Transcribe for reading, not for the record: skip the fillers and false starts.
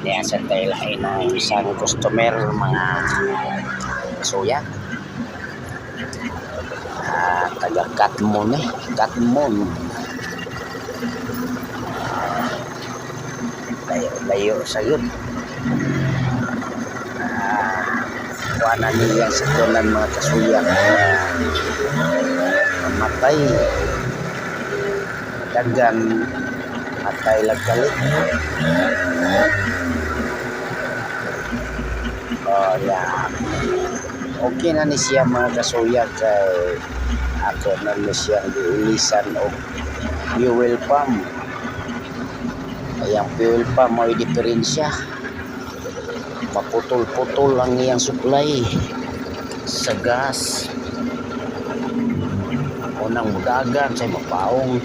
Niyasan tayo lahi ng isang customer mga kasuya. Taga Katmon Katmon. Layo sa yun. Kuha na niya sa tunan mga kasuya. Matay. Dagan matay lagkalit. Oh yeah. Okay na ni siya mga kasuya kay ako na ni siya giulisan og fuel pump. Ayang fuel pump may diferensya. Maputol-putol ang iyang supply sa gas. Unang mudagan say mapaong